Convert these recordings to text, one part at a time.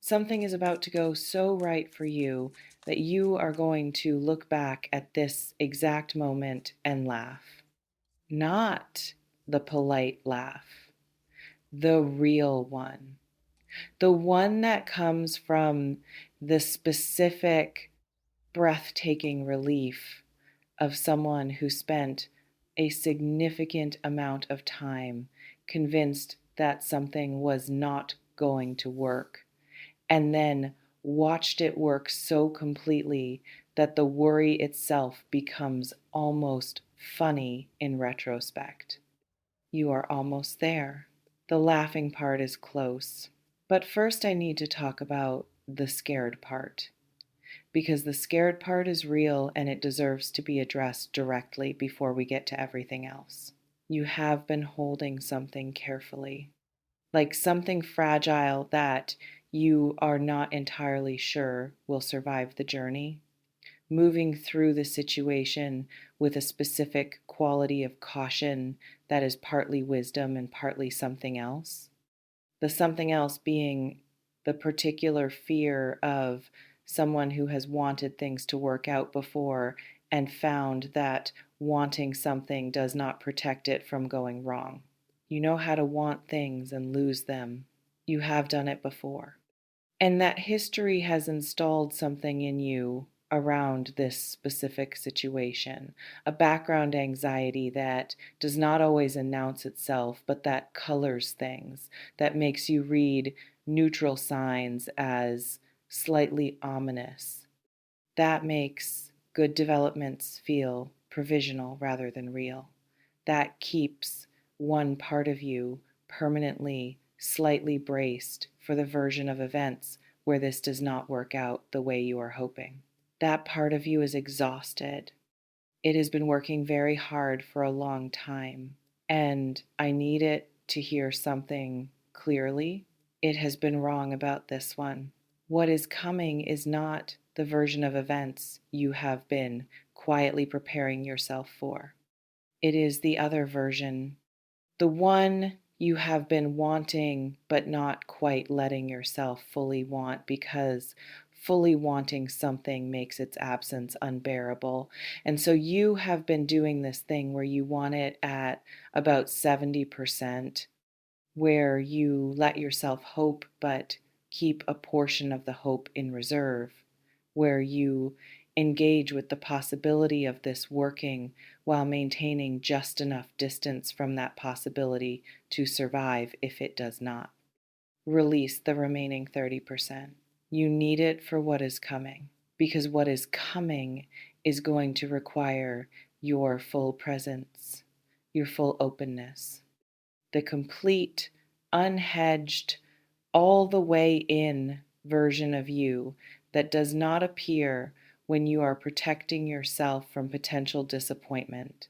Something is about to go so right for you that you are going to look back at this exact moment and laugh. Not the polite laugh, the real one. The one that comes from the specific, breathtaking relief of someone who spent a significant amount of time convinced that something was not going to work, and then watched it work so completely that the worry itself becomes almost funny in retrospect. You are almost there. The laughing part is close. But first, I need to talk about the scared part, because the scared part is real and it deserves to be addressed directly before we get to everything else. You have been holding something carefully, like something fragile that you are not entirely sure will survive the journey, moving through the situation with a specific quality of caution that is partly wisdom and partly something else. The something else being the particular fear of someone who has wanted things to work out before and found that wanting something does not protect it from going wrong. You know how to want things and lose them. You have done it before. And that history has installed something in you around this specific situation, a background anxiety that does not always announce itself, but that colors things, that makes you read neutral signs as slightly ominous. That makes good developments feel provisional rather than real. That keeps one part of you permanently, slightly braced for the version of events where this does not work out the way you are hoping. That part of you is exhausted. It has been working very hard for a long time, and I need it to hear something clearly. It has been wrong about this one. What is coming is not the version of events you have been quietly preparing yourself for. It is the other version, the one you have been wanting but not quite letting yourself fully want, because fully wanting something makes its absence unbearable. And so you have been doing this thing where you want it at about 70%, where you let yourself hope but keep a portion of the hope in reserve, where you engage with the possibility of this working while maintaining just enough distance from that possibility to survive if it does not. Release the remaining 30%. You need it for what is coming, because what is coming is going to require your full presence, your full openness, the complete, unhedged, all the way in version of you that does not appear when you are protecting yourself from potential disappointment.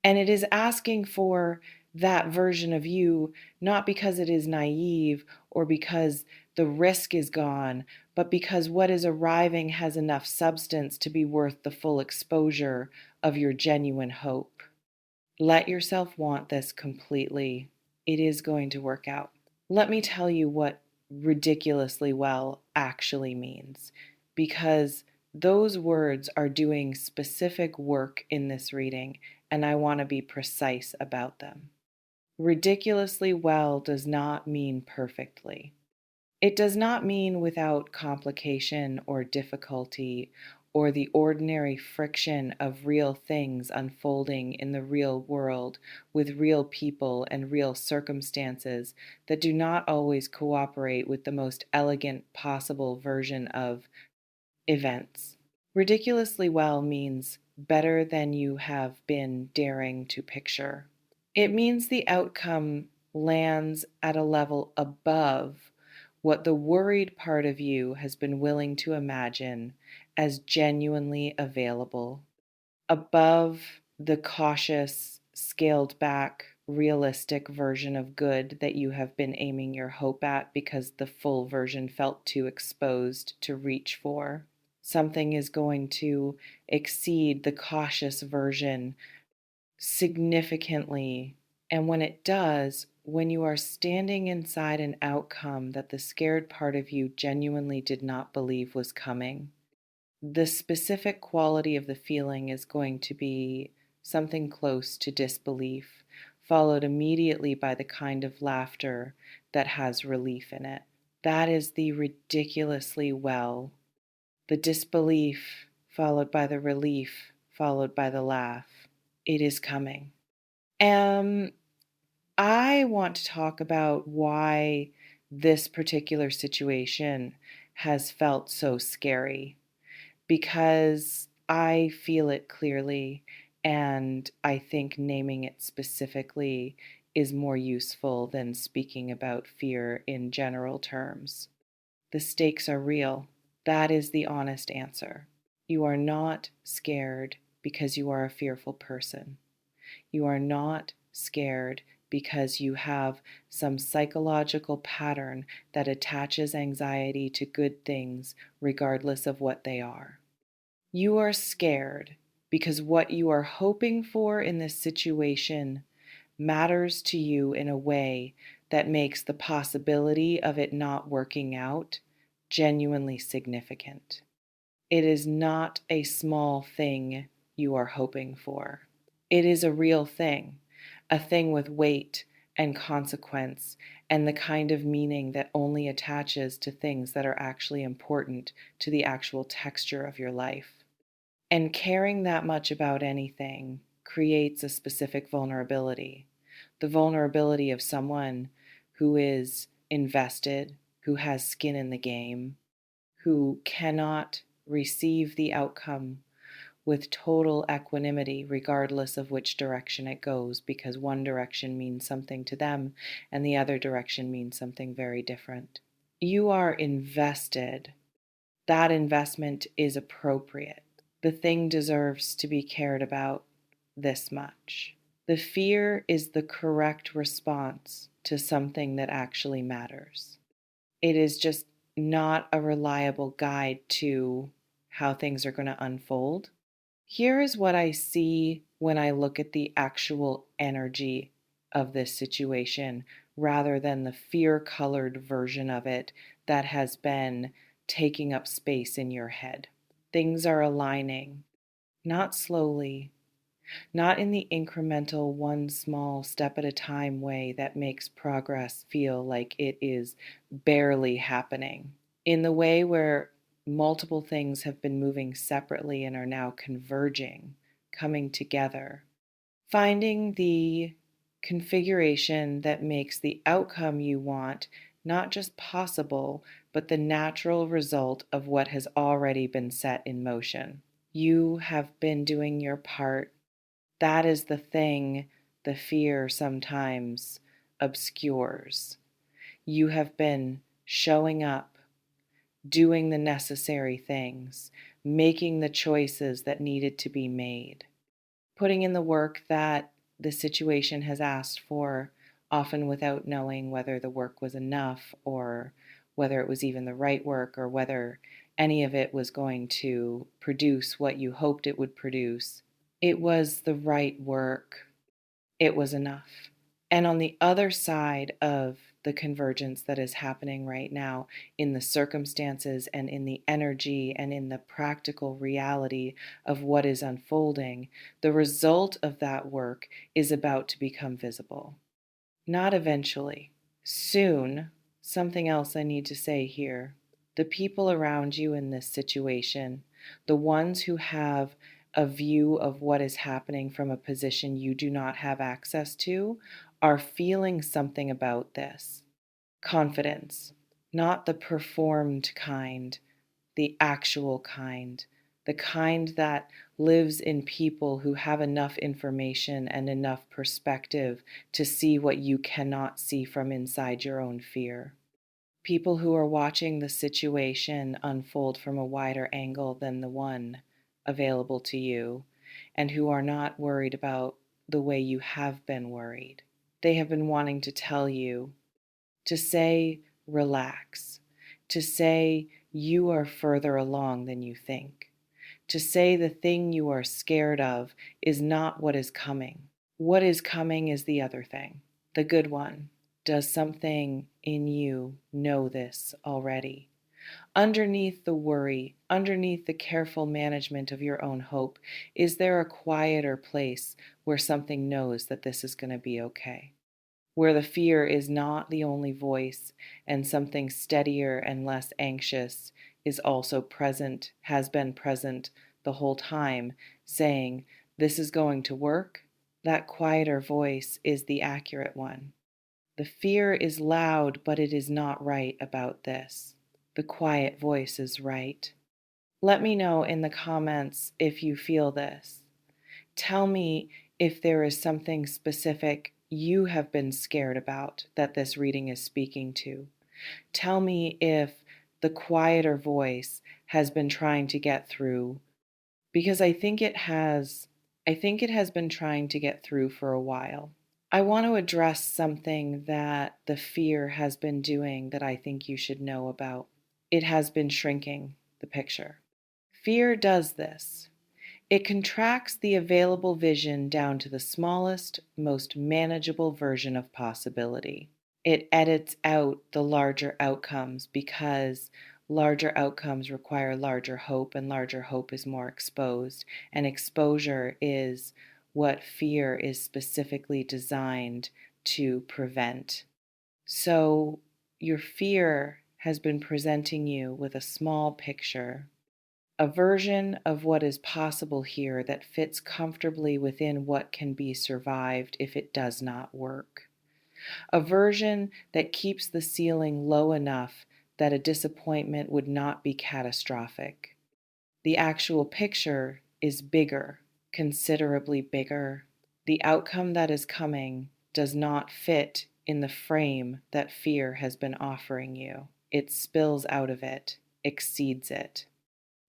And it is asking for that version of you, not because it is naive or because the risk is gone, but because what is arriving has enough substance to be worth the full exposure of your genuine hope. Let yourself want this completely. It is going to work out. Let me tell you what ridiculously well actually means, because those words are doing specific work in this reading, and I want to be precise about them. Ridiculously well does not mean perfectly. It does not mean without complication or difficulty or the ordinary friction of real things unfolding in the real world with real people and real circumstances that do not always cooperate with the most elegant possible version of events. Ridiculously well means better than you have been daring to picture. It means the outcome lands at a level above what the worried part of you has been willing to imagine as genuinely available, above the cautious, scaled back, realistic version of good that you have been aiming your hope at because the full version felt too exposed to reach for. Something is going to exceed the cautious version significantly And when it does, when you are standing inside an outcome that the scared part of you genuinely did not believe was coming, the specific quality of the feeling is going to be something close to disbelief, followed immediately by the kind of laughter that has relief in it. That is the ridiculously well, the disbelief followed by the relief, followed by the laugh. It is coming. Um, I want to talk about why this particular situation has felt so scary because I feel it clearly, and I think naming it specifically is more useful than speaking about fear in general terms. The stakes are real. That is the honest answer. You are not scared because you are a fearful person. You are not scared because you have some psychological pattern that attaches anxiety to good things regardless of what they are. You are scared because what you are hoping for in this situation matters to you in a way that makes the possibility of it not working out genuinely significant. It is not a small thing you are hoping for. It is a real thing, a thing with weight and consequence and the kind of meaning that only attaches to things that are actually important to the actual texture of your life. And caring that much about anything creates a specific vulnerability, the vulnerability of someone who is invested, who has skin in the game, who cannot receive the outcome with total equanimity, regardless of which direction it goes, because one direction means something to them and the other direction means something very different. You are invested. That investment is appropriate. The thing deserves to be cared about this much. The fear is the correct response to something that actually matters. It is just not a reliable guide to how things are going to unfold. Here is what I see when I look at the actual energy of this situation rather than the fear colored version of it that has been taking up space in your head. Things are aligning, not slowly, not in the incremental one small step at a time way that makes progress feel like it is barely happening. In the way where multiple things have been moving separately and are now converging, coming together, finding the configuration that makes the outcome you want not just possible, but the natural result of what has already been set in motion. You have been doing your part. That is the thing the fear sometimes obscures. You have been showing up, doing the necessary things, making the choices that needed to be made, putting in the work that the situation has asked for, often without knowing whether the work was enough or whether it was even the right work or whether any of it was going to produce what you hoped it would produce. It was the right work. It was enough. And on the other side of the convergence that is happening right now in the circumstances and in the energy and in the practical reality of what is unfolding, the result of that work is about to become visible. Not eventually. Soon. Something else I need to say here. The people around you in this situation, the ones who have a view of what is happening from a position you do not have access to, are feeling something about this. Confidence, not the performed kind, the actual kind, the kind that lives in people who have enough information and enough perspective to see what you cannot see from inside your own fear. People who are watching the situation unfold from a wider angle than the one available to you, and who are not worried about the way you have been worried. They have been wanting to tell you to say, relax, to say, you are further along than you think, to say the thing you are scared of is not what is coming. What is coming is the other thing, the good one. Does something in you know this already? Underneath the worry, underneath the careful management of your own hope, is there a quieter place where something knows that this is going to be okay? Where the fear is not the only voice and something steadier and less anxious is also present, has been present the whole time, saying, "This is going to work." That quieter voice is the accurate one. The fear is loud, but it is not right about this. The quiet voice is right. Let me know in the comments if you feel this. Tell me if there is something specific you have been scared about that this reading is speaking to. Tell me if the quieter voice has been trying to get through, because I think it has. I think it has been trying to get through for a while. I want to address something that the fear has been doing that I think you should know about. It has been shrinking the picture. Fear does this. It contracts the available vision down to the smallest, most manageable version of possibility. It edits out the larger outcomes because larger outcomes require larger hope, and larger hope is more exposed. And exposure is what fear is specifically designed to prevent. So, your fear has been presenting you with a small picture, a version of what is possible here that fits comfortably within what can be survived if it does not work. A version that keeps the ceiling low enough that a disappointment would not be catastrophic. The actual picture is bigger, considerably bigger. The outcome that is coming does not fit in the frame that fear has been offering you. It spills out of it, exceeds it,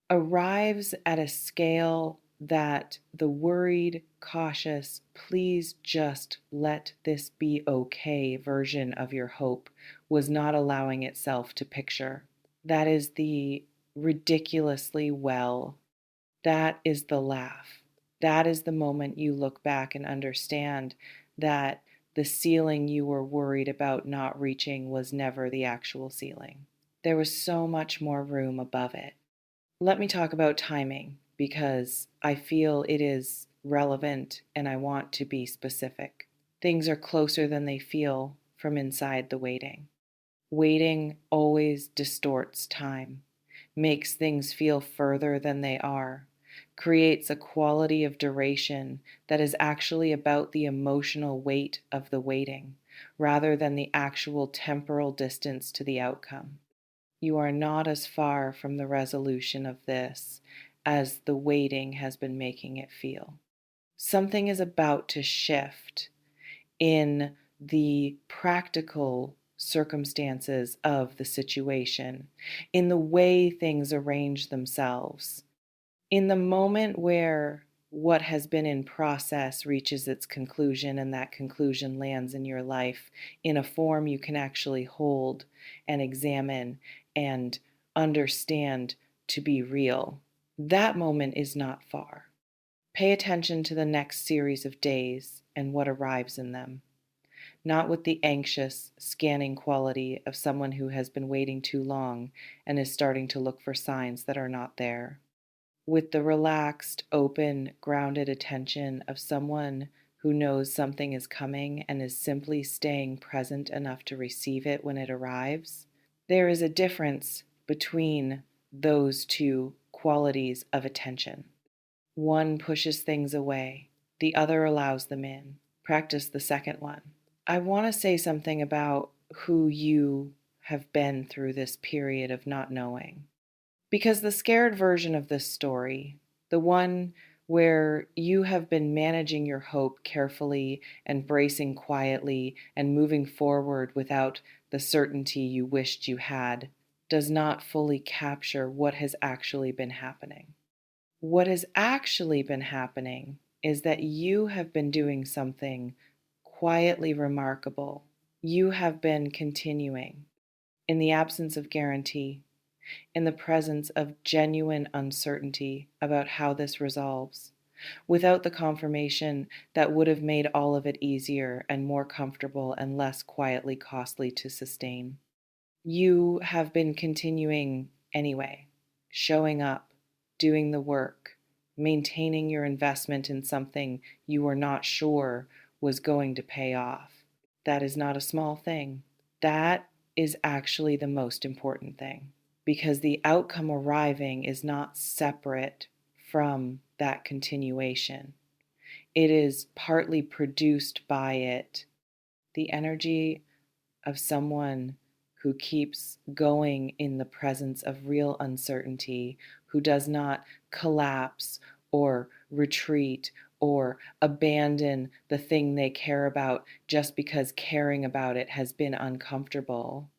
arrives at a scale that the worried, cautious, please just let this be okay version of your hope was not allowing itself to picture. That is the ridiculously well. That is the laugh. That is the moment you look back and understand that the ceiling you were worried about not reaching was never the actual ceiling. There was so much more room above it. Let me talk about timing because I feel it is relevant and I want to be specific. Things are closer than they feel from inside the waiting. Waiting always distorts time, makes things feel further than they are, creates a quality of duration that is actually about the emotional weight of the waiting rather than the actual temporal distance to the outcome. You are not as far from the resolution of this as the waiting has been making it feel. Something is about to shift in the practical circumstances of the situation, in the way things arrange themselves, in the moment where what has been in process reaches its conclusion and that conclusion lands in your life in a form you can actually hold and examine and understand to be real. That moment is not far. Pay attention to the next series of days and what arrives in them, not with the anxious, scanning quality of someone who has been waiting too long and is starting to look for signs that are not there, with the relaxed, open, grounded attention of someone who knows something is coming and is simply staying present enough to receive it when it arrives. There is a difference between those two qualities of attention. One pushes things away, the other allows them in. Practice the second one. I want to say something about who you have been through this period of not knowing. Because the scared version of this story, the one where you have been managing your hope carefully and bracing quietly and moving forward without the certainty you wished you had, does not fully capture what has actually been happening. What has actually been happening is that you have been doing something quietly remarkable. You have been continuing in the absence of guarantee, in the presence of genuine uncertainty about how this resolves. Without the confirmation, that would have made all of it easier and more comfortable and less quietly costly to sustain. You have been continuing anyway, showing up, doing the work, maintaining your investment in something you were not sure was going to pay off. That is not a small thing. That is actually the most important thing because the outcome arriving is not separate from that continuation. It is partly produced by it. The energy of someone who keeps going in the presence of real uncertainty, who does not collapse or retreat or abandon the thing they care about just because caring about it has been uncomfortable.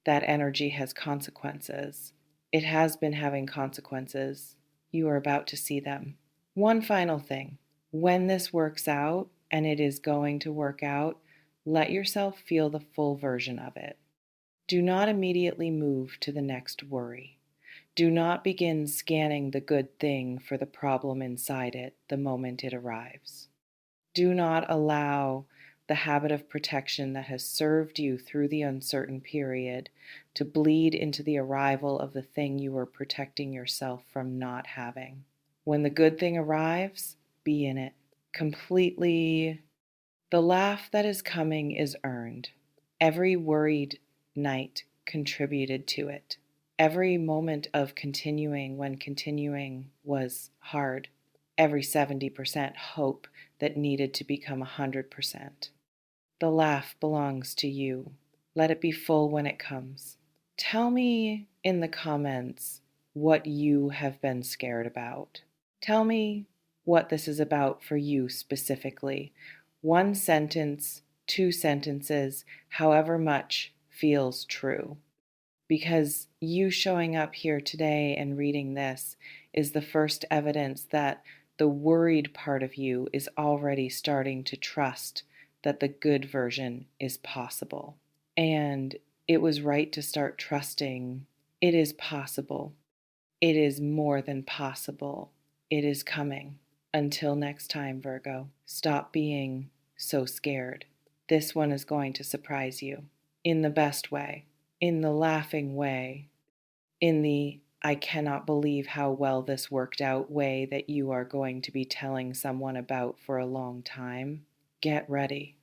That energy has consequences. It has been having consequences. You are about to see them. One final thing. When this works out, and it is going to work out, let yourself feel the full version of it. Do not immediately move to the next worry. Do not begin scanning the good thing for the problem inside it the moment it arrives. Do not allow the habit of protection that has served you through the uncertain period to bleed into the arrival of the thing you are protecting yourself from not having. When the good thing arrives, be in it completely. The laugh that is coming is earned. Every worried night contributed to it. Every moment of continuing when continuing was hard. Every 70% hope that needed to become 100%. The laugh belongs to you. Let it be full when it comes. Tell me in the comments what you have been scared about. Tell me what this is about for you specifically. One sentence, two sentences, however much feels true. Because you showing up here today and reading this is the first evidence that the worried part of you is already starting to trust that the good version is possible. And it was right to start trusting it is possible. It is more than possible. It is coming. Until next time, Virgo, stop being so scared. This one is going to surprise you in the best way, in the laughing way, in the I cannot believe how well this worked out way that you are going to be telling someone about for a long time. Get ready.